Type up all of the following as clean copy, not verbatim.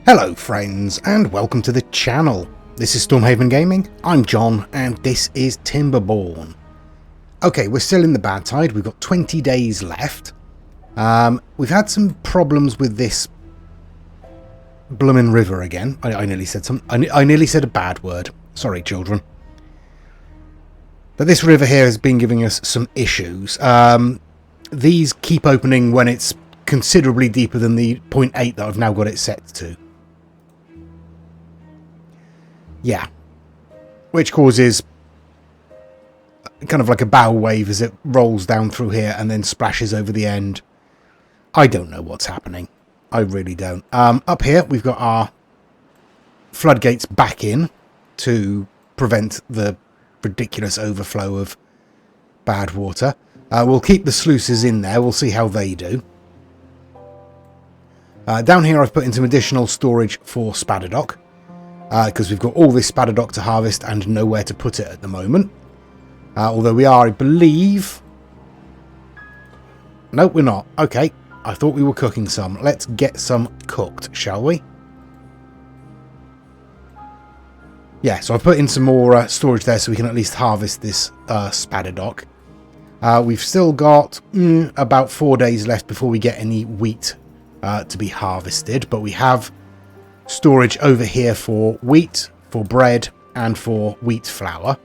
Hello friends and welcome to the channel. This is Stormhaven Gaming, I'm John and this is Timberborn. Okay, we're still in the bad tide, we've got 20 days left. We've had some problems with this bloomin' river again. I nearly said I nearly said a bad word. Sorry children. But this river here has been giving us some issues. These keep opening when it's considerably deeper than the 0.8 that I've now got it set to. Yeah, which causes kind of like a bow wave as it rolls down through here and then splashes over the end. I don't know what's happening. I really don't. Up here, we've got our floodgates back in to prevent the ridiculous overflow of bad water. We'll keep the sluices in there. We'll see how they do. Down here, I've put in some additional storage for Spadadoc. Because we've got all this Spadadoc to harvest and nowhere to put it at the moment. Although we are, I believe... No, we're not. Okay, I thought we were cooking some. Let's get some cooked, shall we? Yeah, so I've put in some more storage there so we can at least harvest this Spadadoc. We've still got about 4 days left before we get any wheat to be harvested. But we have storage over here for wheat, for bread, and for wheat flour.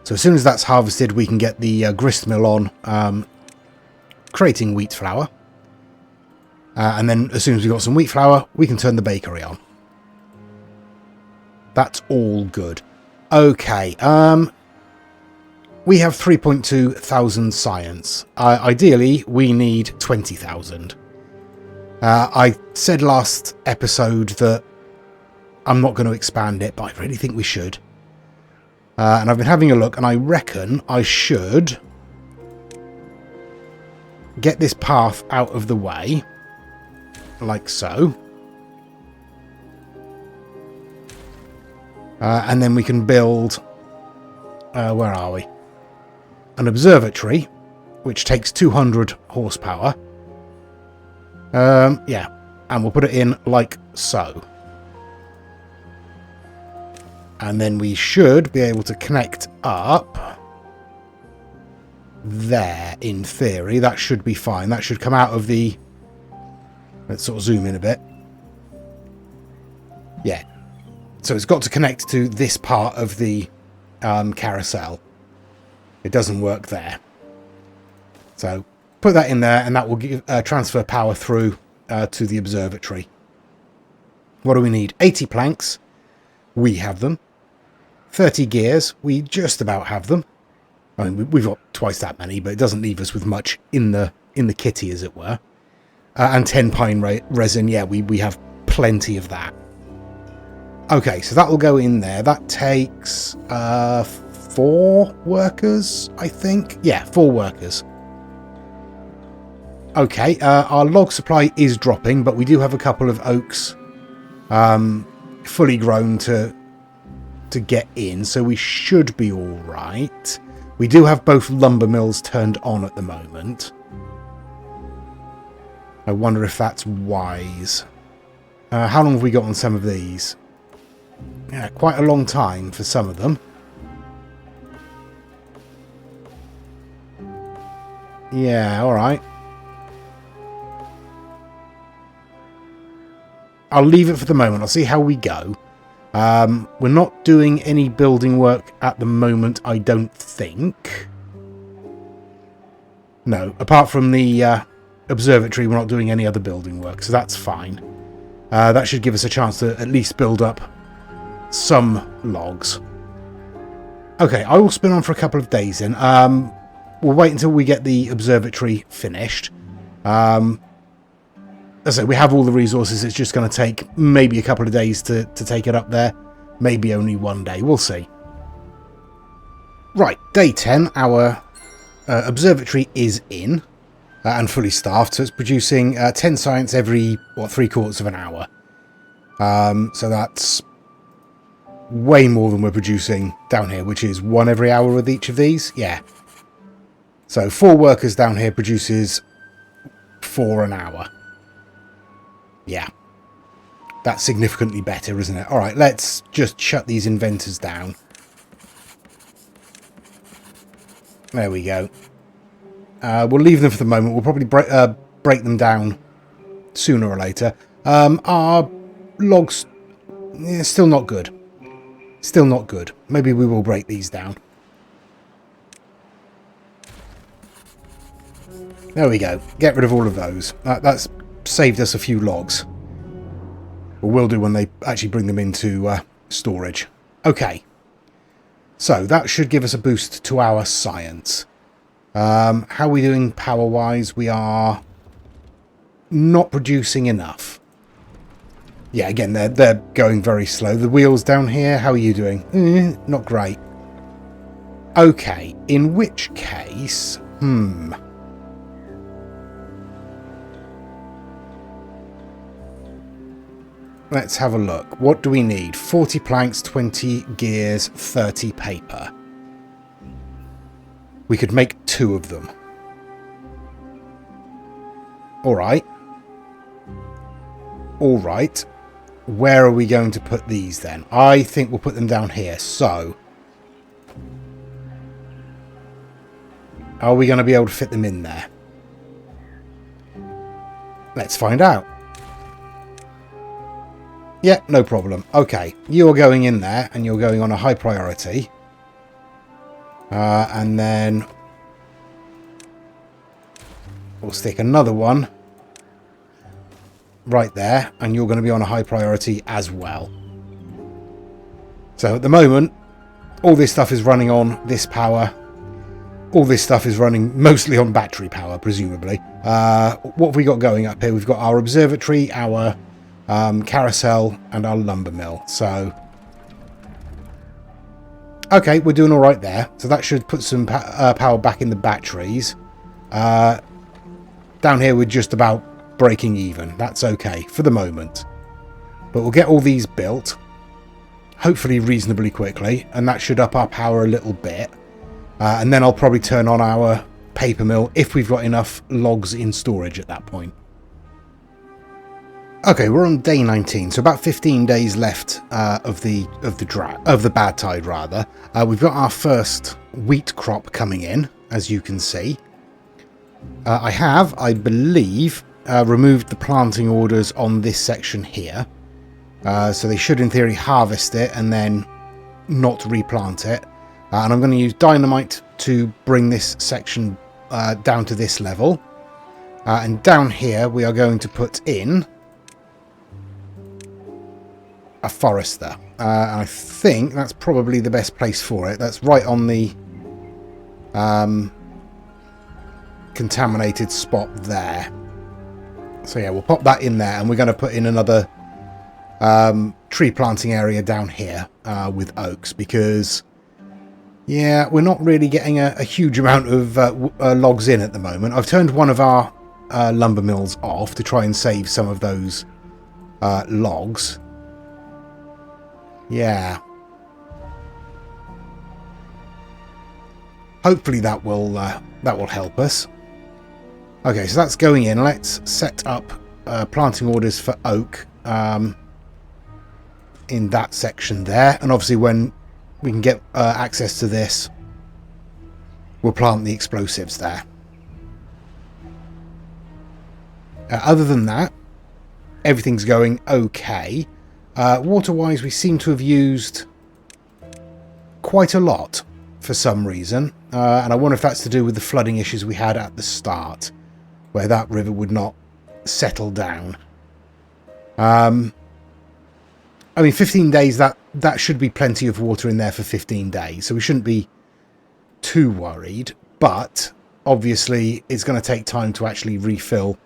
So as soon as that's harvested, we can get the grist mill on creating wheat flour. And then as soon as we've got some wheat flour, we can turn the bakery on. That's all good. Okay, we have 3.2 thousand science. Ideally, we need 20,000. I said last episode that I'm not going to expand it, but I really think we should. And I've been having a look, and I reckon I should get this path out of the way, like so. And then we can build, where are we? An observatory, which takes 200 horsepower. Yeah, and we'll put it in like so. And then we should be able to connect up there, in theory. That should be fine. That should come out of the... Let's sort of zoom in a bit. Yeah. So it's got to connect to this part of the carousel. It doesn't work there. So put that in there, and that will give, transfer power through to the observatory. What do we need? 80 planks. We have them. 30 gears. We just about have them. I mean, we've got twice that many, but it doesn't leave us with much in the kitty, as it were. And 10 pine resin. Yeah, we have plenty of that. Okay, so that will go in there. That takes 4 workers, I think. Yeah, 4 workers. Okay, our log supply is dropping, but we do have a couple of oaks fully grown to get in, so we should be all right. We do have both lumber mills turned on at the moment. I wonder if that's wise. How long have we got on some of these? Yeah, quite a long time for some of them. Yeah, all right. I'll leave it for the moment. I'll see how we go. We're not doing any building work at the moment, I don't think. No, apart from the observatory, we're not doing any other building work, so that's fine. That should give us a chance to at least build up some logs. Okay, I will spin on for a couple of days then. We'll wait until we get the observatory finished. As I say, we have all the resources. It's just going to take maybe a couple of days to take it up there. Maybe only one day. We'll see. Right, day 10. Our observatory is in and fully staffed. So it's producing 10 science every, 3/4 of an hour. So that's way more than we're producing down here, which is 1 every hour with each of these. Yeah. So 4 workers down here produces 4 an hour. Yeah. That's significantly better, isn't it? All right, let's just shut these inventors down. There we go. We'll leave them for the moment. We'll probably break them down sooner or later. Our logs, still not good. Still not good. Maybe we will break these down. There we go. Get rid of all of those. That's saved us a few logs. Or will do when they actually bring them into storage. Okay. So that should give us a boost to our science. How are we doing power-wise? We are not producing enough. Yeah, again, they're going very slow. The wheels down here, how are you doing? Not great. Okay, in which case... Let's have a look. What do we need? 40 planks, 20 gears, 30 paper. We could make 2 of them. Alright. Alright. Where are we going to put these then? I think we'll put them down here. So, are we going to be able to fit them in there? Let's find out. Yeah, no problem. Okay, you're going in there and you're going on a high priority. And then we'll stick another one right there, and you're going to be on a high priority as well. So at the moment, all this stuff is running on this power. All this stuff is running mostly on battery power, presumably. What have we got going up here? We've got our observatory, our carousel, and our lumber mill. So, okay, we're doing all right there. So that should put some power back in the batteries. Down here, we're just about breaking even. That's okay for the moment. But we'll get all these built, hopefully reasonably quickly, and that should up our power a little bit. And then I'll probably turn on our paper mill if we've got enough logs in storage at that point. Okay, we're on day 19, so about 15 days left of the drought, of the bad tide rather. We've got our first wheat crop coming in, as you can see. I have, I believe, removed the planting orders on this section here. So they should in theory harvest it and then not replant it. And I'm going to use dynamite to bring this section down to this level. And down here we are going to put in a forester. I think that's probably the best place for it. That's right on the contaminated spot there. So yeah, we'll pop that in there, and we're going to put in another tree planting area down here with oaks, because yeah, we're not really getting a huge amount of logs in at the moment. I've turned one of our lumber mills off to try and save some of those logs. Yeah. Hopefully that will help us. Okay, so that's going in. Let's set up planting orders for oak in that section there. And obviously when we can get access to this, we'll plant the explosives there. Other than that, everything's going okay. Water-wise, we seem to have used quite a lot for some reason. And I wonder if that's to do with the flooding issues we had at the start, where that river would not settle down. I mean, 15 days, that should be plenty of water in there for 15 days, so we shouldn't be too worried. But obviously, it's going to take time to actually refill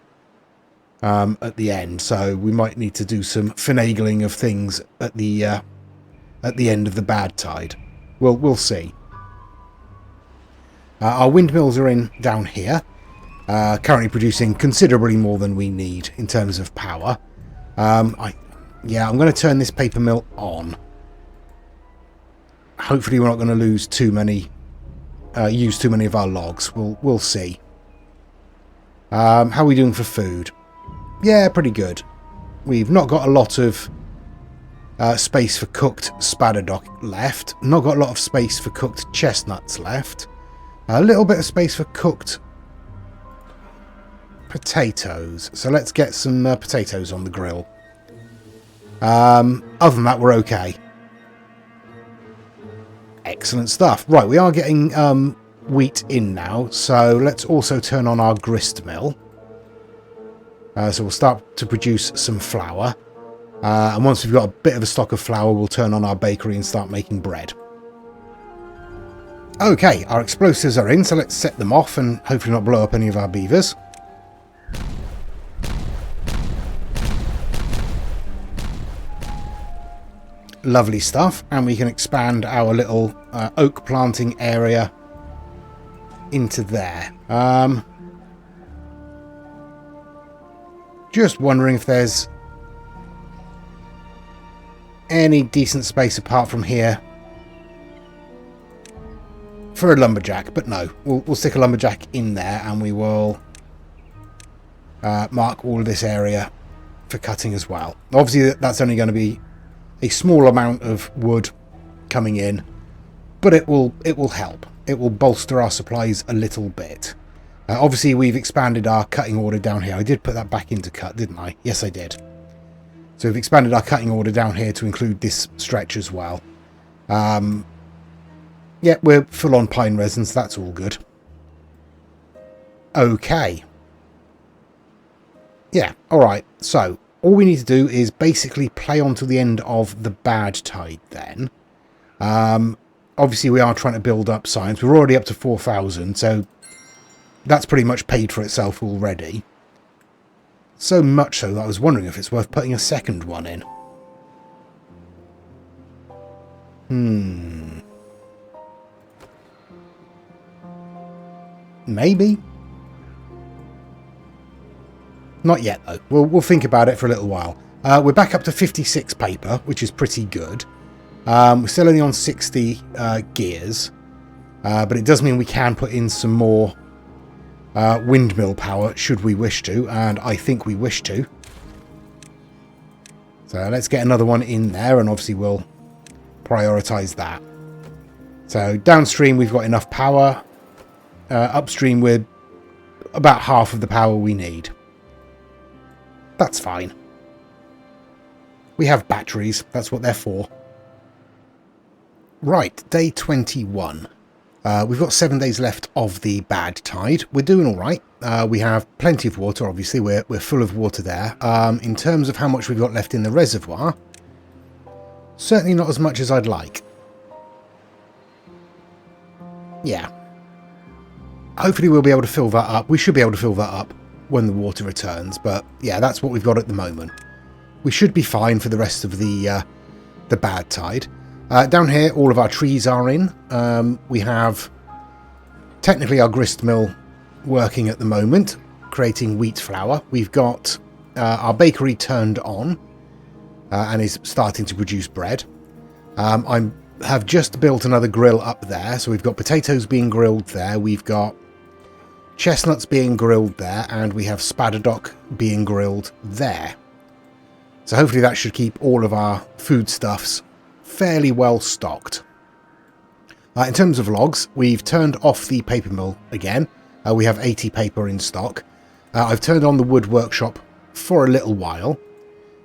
at the end, so we might need to do some finagling of things at the end of the bad tide. We'll see. Our windmills are in down here, currently producing considerably more than we need in terms of power. Yeah, I'm going to turn this paper mill on. Hopefully we're not going to lose too many, use too many of our logs. We'll see. How are we doing for food? Yeah, pretty good. We've not got a lot of space for cooked spadadoc left. Not got a lot of space for cooked chestnuts left. A little bit of space for cooked potatoes. So let's get some potatoes on the grill. Other than that, we're okay. Excellent stuff. Right, we are getting wheat in now. So let's also turn on our grist mill. So we'll start to produce some flour. And once we've got a bit of a stock of flour, we'll turn on our bakery and start making bread. Okay, our explosives are in, so let's set them off and hopefully not blow up any of our beavers. Lovely stuff, and we can expand our little oak planting area into there. Just wondering if there's any decent space apart from here for a lumberjack, but no, we'll stick a lumberjack in there, and we will mark all of this area for cutting as well. Obviously that's only going to be a small amount of wood coming in, but it will help. It will bolster our supplies a little bit. Obviously we've expanded our cutting order down here. I did put that back into cut, didn't I? Yes, I did. So we've expanded our cutting order down here to include this stretch as well. Yeah, we're full on pine resin, so that's all good. Okay. Yeah, alright. So, all we need to do is basically play on to the end of the bad tide then. Obviously, we are trying to build up science. We're already up to 4,000, so that's pretty much paid for itself already. So much so that I was wondering if it's worth putting a second one in. Maybe. Not yet, though. We'll think about it for a little while. We're back up to 56 paper, which is pretty good. We're still only on 60 gears, but it does mean we can put in some more windmill power, should we wish to, and I think we wish to. So let's get another one in there, and obviously we'll prioritise that. So downstream we've got enough power. Upstream we're about half of the power we need. That's fine. We have batteries, that's what they're for. Right, day 21. We've got 7 days left of the bad tide. We're doing all right. We have plenty of water, obviously. We're full of water there. In terms of how much we've got left in the reservoir, certainly not as much as I'd like. Yeah. Hopefully we'll be able to fill that up. We should be able to fill that up when the water returns. But yeah, that's what we've got at the moment. We should be fine for the rest of the bad tide. Down here, all of our trees are in. We have technically our grist mill working at the moment, creating wheat flour. We've got our bakery turned on and is starting to produce bread. I have just built another grill up there, so we've got potatoes being grilled there. We've got chestnuts being grilled there, and we have spadadoc being grilled there. So hopefully that should keep all of our foodstuffs fairly well stocked. In terms of logs, we've turned off the paper mill again. We have 80 paper in stock. I've turned on the wood workshop for a little while,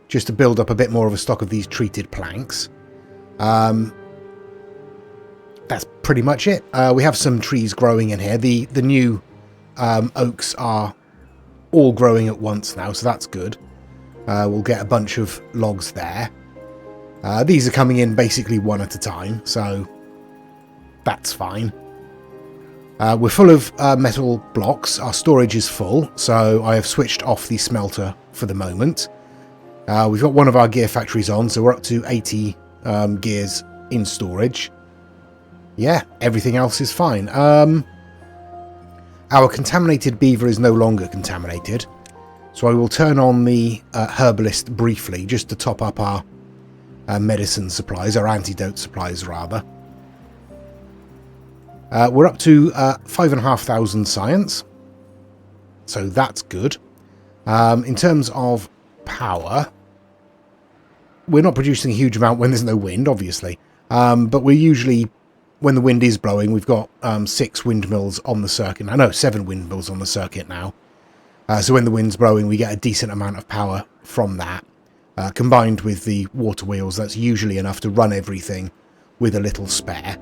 just to build up a bit more of a stock of these treated planks. That's pretty much it. We have some trees growing in here. The new oaks are all growing at once now, so that's good. We'll get a bunch of logs there. These are coming in basically one at a time, so that's fine. We're full of metal blocks. Our storage is full, so I have switched off the smelter for the moment. We've got one of our gear factories on, so we're up to 80 gears in storage. Yeah, everything else is fine. Our contaminated beaver is no longer contaminated, so I will turn on the herbalist briefly, just to top up our medicine supplies, our antidote supplies rather. We're up to 5,500 science, so that's good. In terms of power, we're not producing a huge amount when there's no wind, obviously. But we're usually, when the wind is blowing, we've got 6 windmills on the circuit. I know 7 windmills on the circuit now. So when the wind's blowing, we get a decent amount of power from that. Combined with the water wheels, that's usually enough to run everything with a little spare.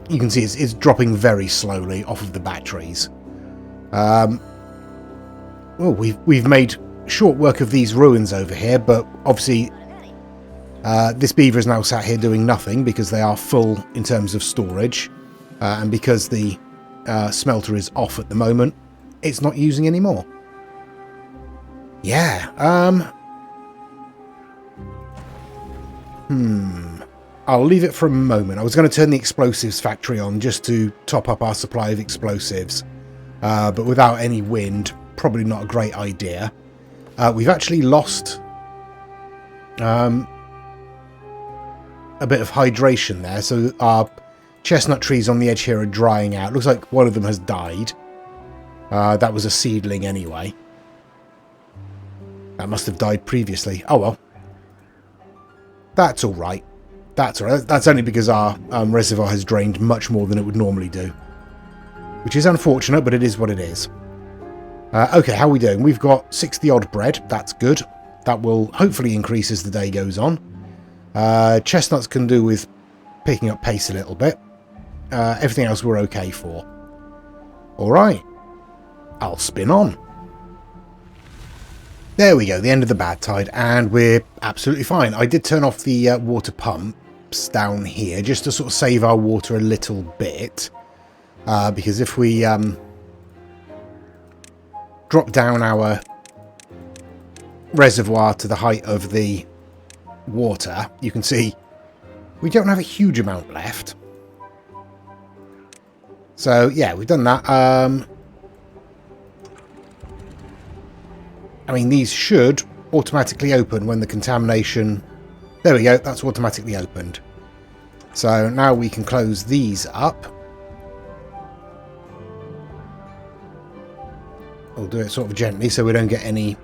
You can see it's dropping very slowly off of the batteries. Well, we've made short work of these ruins over here, but obviously this beaver is now sat here doing nothing because they are full in terms of storage, and because the smelter is off at the moment, it's not using any more. Yeah, I'll leave it for a moment. I was going to turn the explosives factory on just to top up our supply of explosives, but without any wind, probably not a great idea. We've actually lost a bit of hydration there, so our chestnut trees on the edge here are drying out. Looks like one of them has died. That was a seedling anyway. That must have died previously. Oh well. That's alright. That's alright. That's only because our reservoir has drained much more than it would normally do. Which is unfortunate, but it is what it is. Okay, how are we doing? We've got 60 odd bread. That's good. That will hopefully increase as the day goes on. Chestnuts can do with picking up pace a little bit. Everything else we're okay for. Alright. I'll spin on. There we go, the end of the bad tide, and we're absolutely fine. I did turn off the water pumps down here just to sort of save our water a little bit, because if we drop down our reservoir to the height of the water, you can see we don't have a huge amount left. So yeah, we've done that. I mean, these should automatically open when the contamination... There we go, that's automatically opened. So now we can close these up. We'll do it sort of gently so we don't get any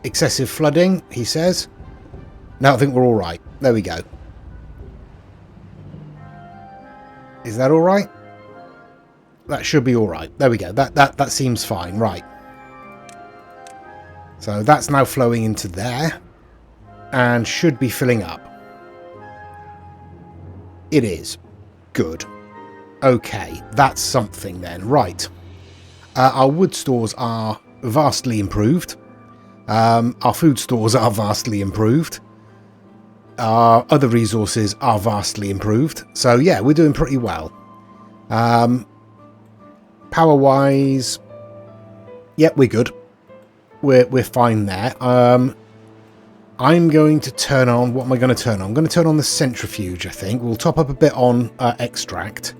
excessive flooding, he says. Now I think we're alright. There we go. Is that alright? That should be alright. There we go. That seems fine. Right. So that's now flowing into there and should be filling up. It is. Good. Okay, that's something then. Right. Our wood stores are vastly improved. Our food stores are vastly improved. Our other resources are vastly improved. So yeah, we're doing pretty well. Power-wise, yep, we're good. We're fine there. I'm going to turn on... What am I going to turn on? I'm going to turn on the centrifuge, I think. We'll top up a bit on extract.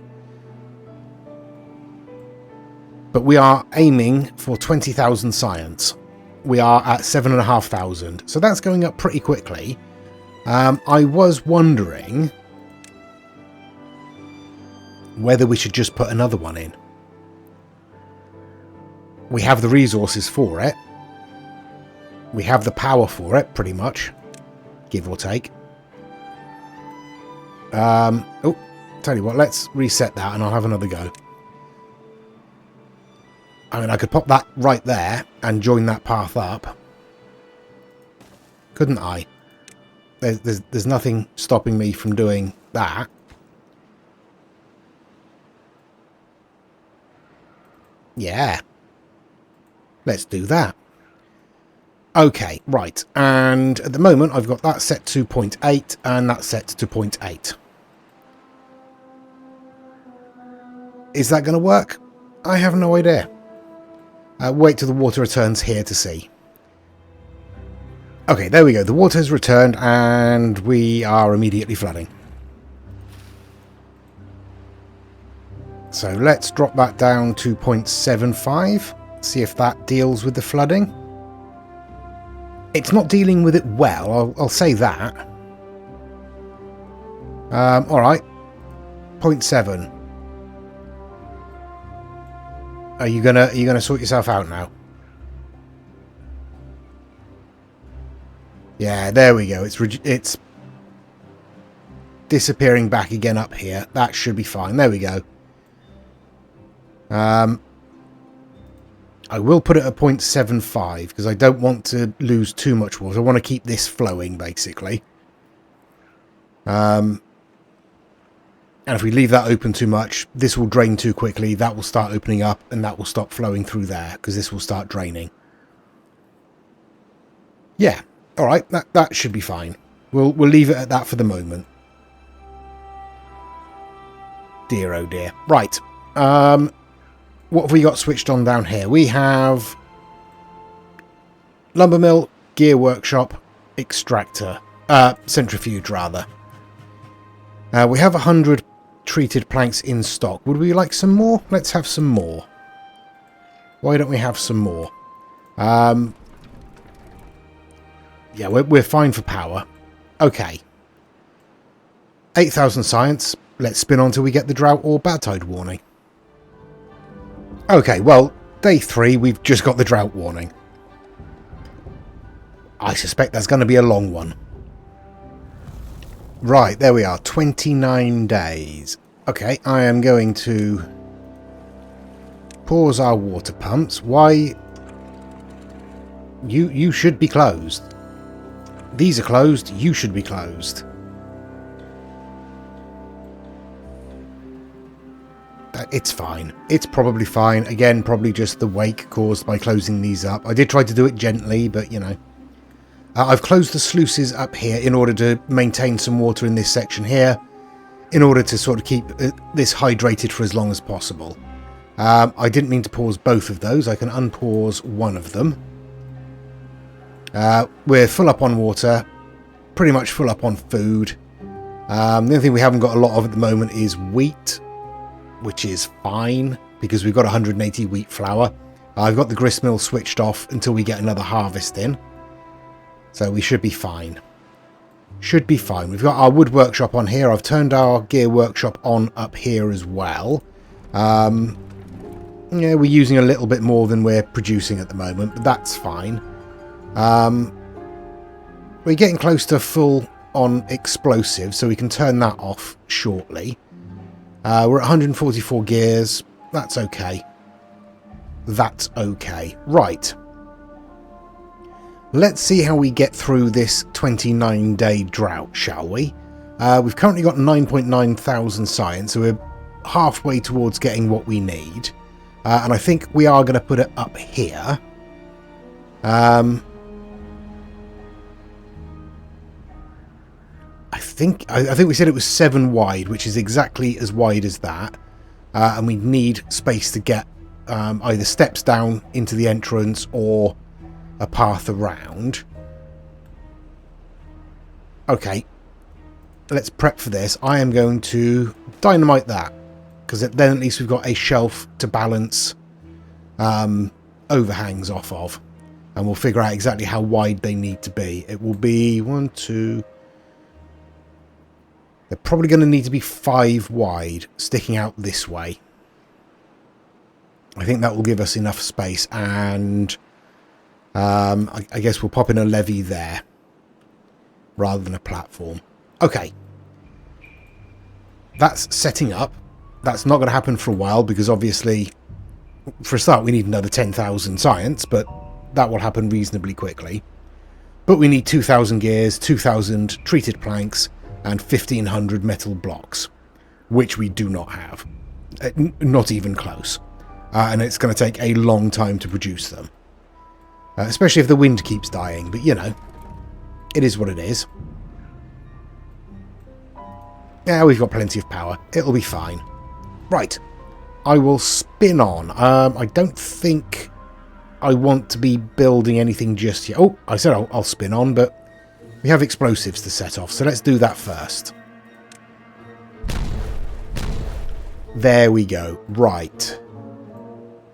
But we are aiming for 20,000 science. We are at 7,500. So that's going up pretty quickly. I was wondering whether we should just put another one in. We have the resources for it. We have the power for it, pretty much. Give or take. Oh, tell you what, let's reset that and I'll have another go. I mean, I could pop that right there and join that path up. Couldn't I? There's nothing stopping me from doing that. Yeah. Let's do that. Okay, right. And at the moment, I've got that set to 0.8 and that set to 0.8. Is that going to work? I have no idea. Wait till the water returns here to see. Okay, there we go. The water has returned and we are immediately flooding. So let's drop that down to 0.75. See if that deals with the flooding. It's not dealing with it well, I'll say that. Alright. 0.7. Are you gonna sort yourself out now? Yeah, there we go. It's disappearing back again up here. That should be fine. There we go. I will put it at 0.75 because I don't want to lose too much water. I want to keep this flowing, basically. And if we leave that open too much, this will drain too quickly. That will start opening up, and that will stop flowing through there because this will start draining. Yeah, all right, that should be fine. We'll leave it at that for the moment. Dear, oh dear. Right. What have we got switched on down here? We have lumber mill, gear workshop, extractor, centrifuge rather. We have 100 treated planks in stock. Would we like some more? Let's have some more. Why don't we have some more? Yeah, we're fine for power. Okay. 8,000 science. Let's spin on till we get the drought or bad tide warning. Okay, well, day 3, we've just got the drought warning. I suspect that's going to be a long one. Right, there we are. 29 days. Okay, I am going to pause our water pumps. Why? You should be closed. These are closed. You should be closed. It's fine. It's probably fine. Again, probably just the wake caused by closing these up. I did try to do it gently, but, you know. I've closed the sluices up here in order to maintain some water in this section here, in order to sort of keep this hydrated for as long as possible. I didn't mean to pause both of those. I can unpause one of them. We're full up on water, pretty much full up on food. The only thing we haven't got a lot of at the moment is wheat, which is fine because we've got 180 wheat flour. I've got the grist mill switched off until we get another harvest in. So we should be fine. Should be fine. We've got our wood workshop on here. I've turned our gear workshop on up here as well. Yeah, we're using a little bit more than we're producing at the moment, but that's fine. We're getting close to full on explosives, so we can turn that off shortly. We're at 144 gears. That's okay. That's okay. Right. Let's see how we get through this 29-day drought, shall we? We've currently got 9.9 thousand science, so we're halfway towards getting what we need. And I think we are going to put it up here. I think we said it was 7 wide, which is exactly as wide as that. And we need space to get either steps down into the entrance or a path around. Okay, let's prep for this. I am going to dynamite that, because then at least we've got a shelf to balance overhangs off of, and we'll figure out exactly how wide they need to be. It will be 1, 2... They're probably going to need to be 5 wide, sticking out this way. I think that will give us enough space, and I guess we'll pop in a levee there rather than a platform. Okay. That's setting up. That's not going to happen for a while because obviously, for a start, we need another 10,000 science, but that will happen reasonably quickly. But we need 2,000 gears, 2,000 treated planks, and 1,500 metal blocks, which we do not have. Not even close. And it's going to take a long time to produce them. Especially if the wind keeps dying, but you know, it is what it is. Yeah, we've got plenty of power. It'll be fine. Right. I will spin on. I don't think I want to be building anything just yet. Oh, I said I'll spin on, but we have explosives to set off, so let's do that first. There we go. Right.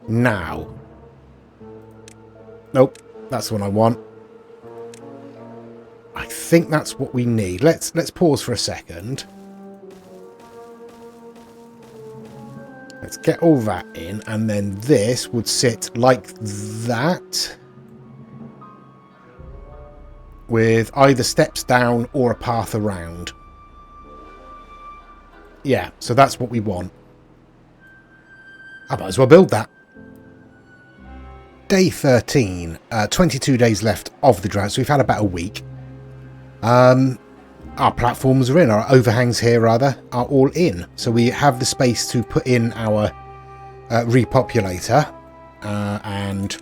Now. Nope, that's the one I want. I think that's what we need. Let's pause for a second. Let's get all that in, and then this would sit like that. with either steps down or a path around. Yeah, so that's what we want. I might as well build that. Day 13. 22 days left of the drought, so we've had about a week. Our platforms are in, our overhangs here rather, are all in. So we have the space to put in our repopulator, and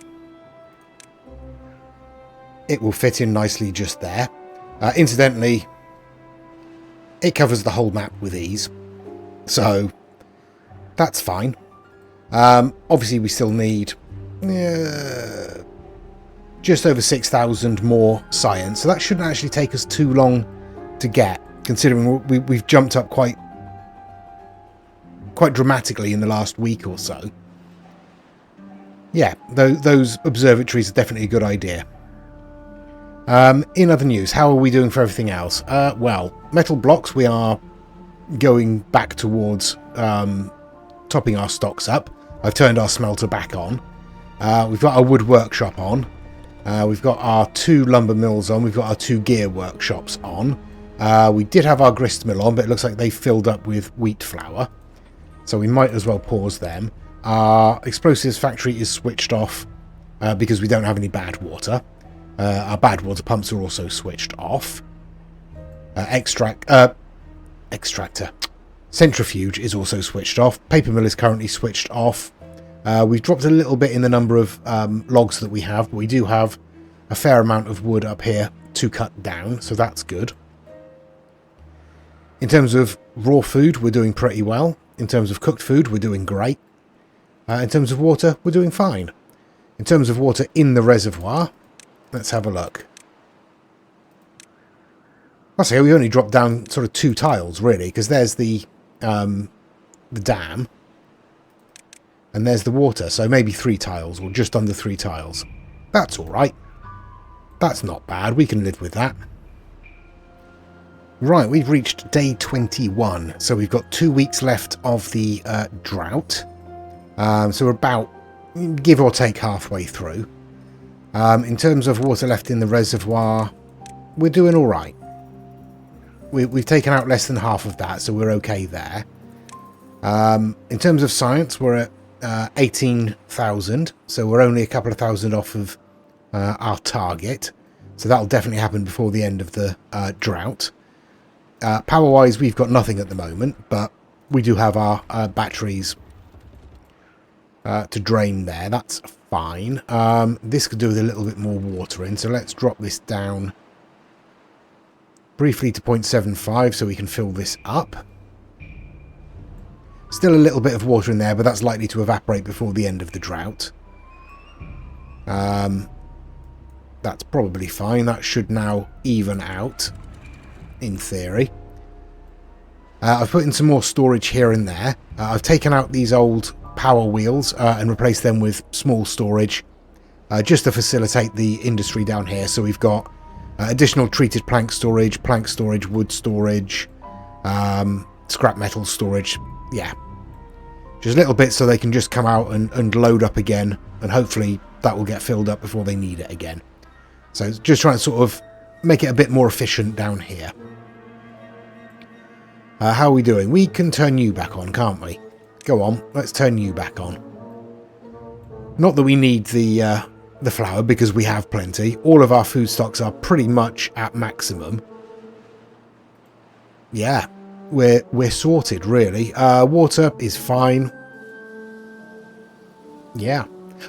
it will fit in nicely just there. Incidentally, it covers the whole map with ease, so that's fine. Obviously we still need just over 6,000 more science, so that shouldn't actually take us too long to get, considering we've jumped up quite dramatically in the last week or so. Yeah, those observatories are definitely a good idea. In other news, how are we doing for everything else? Well, metal blocks, we are going back towards topping our stocks up. I've turned our smelter back on. We've got our wood workshop on. We've got our 2 lumber mills on. We've got our 2 gear workshops on. We did have our grist mill on, but it looks like they filled up with wheat flour. So we might as well pause them. Our explosives factory is switched off because we don't have any bad water. Our bad water pumps are also switched off. Extractor. Centrifuge is also switched off. Paper mill is currently switched off. We've dropped a little bit in the number of logs that we have, but we do have a fair amount of wood up here to cut down, so that's good. In terms of raw food, we're doing pretty well. In terms of cooked food, we're doing great. In terms of water, we're doing fine. In terms of water in the reservoir, let's have a look. I'll say we only dropped down sort of 2 tiles, really, because there's the dam, and there's the water, so maybe 3 tiles, or just under 3 tiles. That's all right. That's not bad. We can live with that. Right, we've reached day 21, so we've got 2 weeks left of the drought. So we're about, give or take, halfway through. In terms of water left in the reservoir, we're doing all right. We've taken out less than half of that, so we're okay there. In terms of science, we're at 18,000, so we're only a couple of thousand off of our target. So that'll definitely happen before the end of the drought. Power-wise, we've got nothing at the moment, but we do have our batteries to drain there. That's fine. This could do with a little bit more water in, so let's drop this down briefly to 0.75 so we can fill this up. Still a little bit of water in there, but that's likely to evaporate before the end of the drought. That's probably fine. That should now even out, in theory. I've put in some more storage here and there. I've taken out these old power wheels and replaced them with small storage just to facilitate the industry down here. So we've got additional treated plank storage, wood storage, scrap metal storage. Yeah, just little bits so they can just come out and load up again, and hopefully that will get filled up before they need it again. So just trying to sort of make it a bit more efficient down here. How are we doing? We can turn you back on, can't we? Go on, let's turn you back on. Not that we need the flour, because we have plenty. All of our food stocks are pretty much at maximum. Yeah, we're sorted, really. Water is fine. Yeah.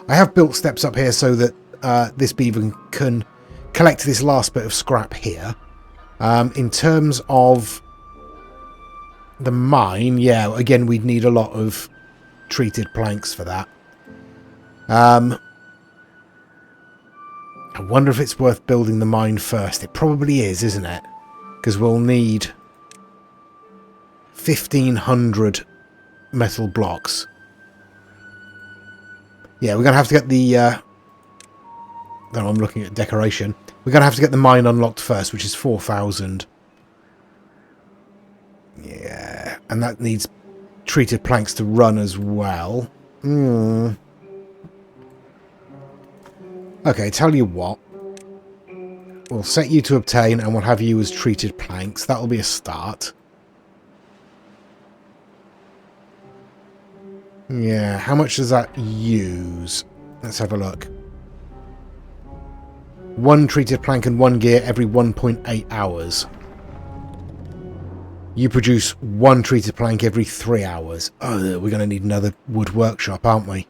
I have built steps up here so that this beaver can collect this last bit of scrap here. In terms of the mine, yeah, again, we'd need a lot of treated planks for that. I wonder if it's worth building the mine first. It probably is, isn't it? Because we'll need 1,500 metal blocks. Yeah, we're going to have to get the... I'm looking at decoration. We're going to have to get the mine unlocked first, which is 4,000. Yeah, and that needs treated planks to run as well. Okay, tell you what. We'll set you to obtain, and we'll have you as treated planks. That'll be a start. Yeah, how much does that use? Let's have a look. 1 treated plank and 1 gear every 1.8 hours. You produce 1 treated plank every 3 hours. Oh, we're going to need another wood workshop, aren't we?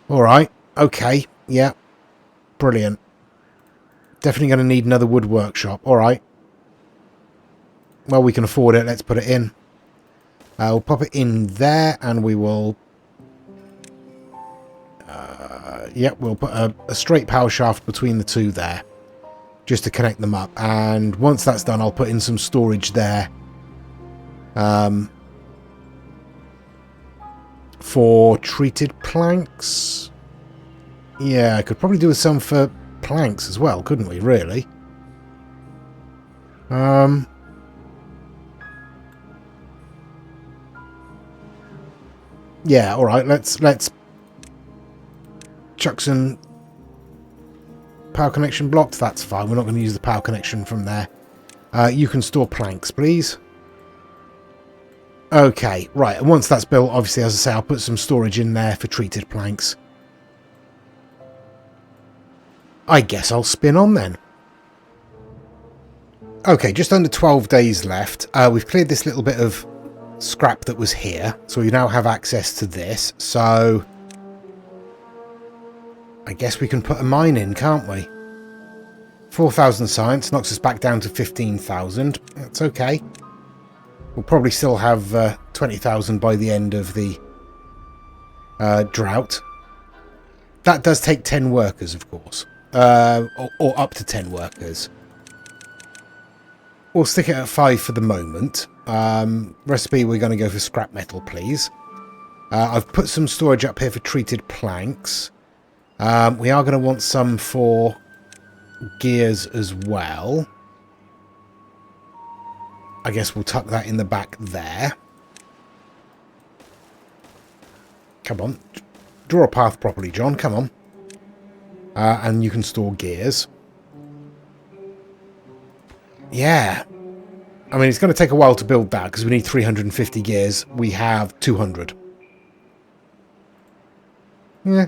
Alright, okay, yeah. Brilliant. Definitely going to need another wood workshop. Alright. Well, we can afford it. Let's put it in. We'll pop it in there, and we will... we'll put a straight power shaft between the two there, just to connect them up. And once that's done, I'll put in some storage there for treated planks. Yeah, I could probably do with some for planks as well, couldn't we, really? Yeah, alright, let's chuck some power connection blocks. That's fine, we're not going to use the power connection from there. You can store planks, please. Okay, right, and once that's built, obviously, as I say, I'll put some storage in there for treated planks. I guess I'll spin on then. Okay, just under 12 days left. We've cleared this little bit of scrap that was here, so we now have access to this. So I guess we can put a mine in, can't we? 4,000 science knocks us back down to 15,000. That's okay. We'll probably still have 20,000 by the end of the drought. That does take 10 workers, of course. Or up to 10 workers. We'll stick it at 5 for the moment. Recipe, we're going to go for scrap metal, please. I've put some storage up here for treated planks. We are going to want some for gears as well. I guess we'll tuck that in the back there. Come on. Draw a path properly, John. Come on. And you can store gears. Yeah. I mean, it's going to take a while to build that because we need 350 gears. We have 200. Yeah.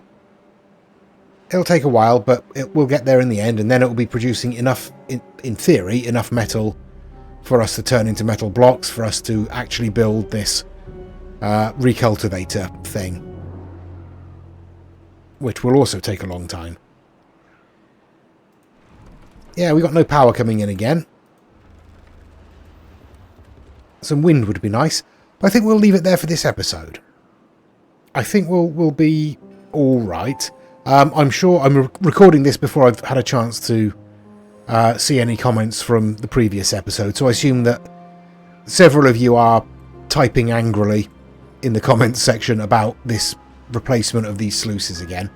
It'll take a while, but we'll get there in the end, and then it will be producing enough, in theory, enough metal for us to turn into metal blocks, for us to actually build this Recultivator thing, which will also take a long time. Yeah, we got no power coming in again. Some wind would be nice, but I think we'll leave it there for this episode. I think we'll be all right. I'm sure I'm recording this before I've had a chance to see any comments from the previous episode, so I assume that several of you are typing angrily in the comments section about this replacement of these sluices again.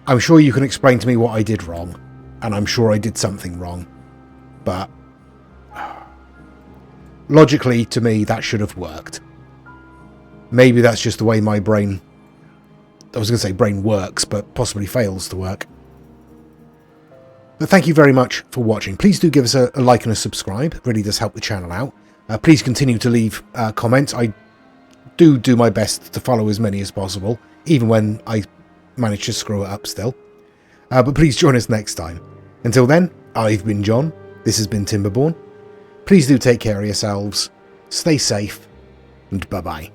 I'm sure you can explain to me what I did wrong, and I'm sure I did something wrong, but logically, to me, that should have worked. Maybe that's just the way my brain... I was going to say brain works, but possibly fails to work. But thank you very much for watching. Please do give us a like and a subscribe. It really does help the channel out. Please continue to leave comments. I do my best to follow as many as possible, even when I manage to screw it up still. But please join us next time. Until then, I've been John. This has been Timberborn. Please do take care of yourselves. Stay safe. And bye-bye.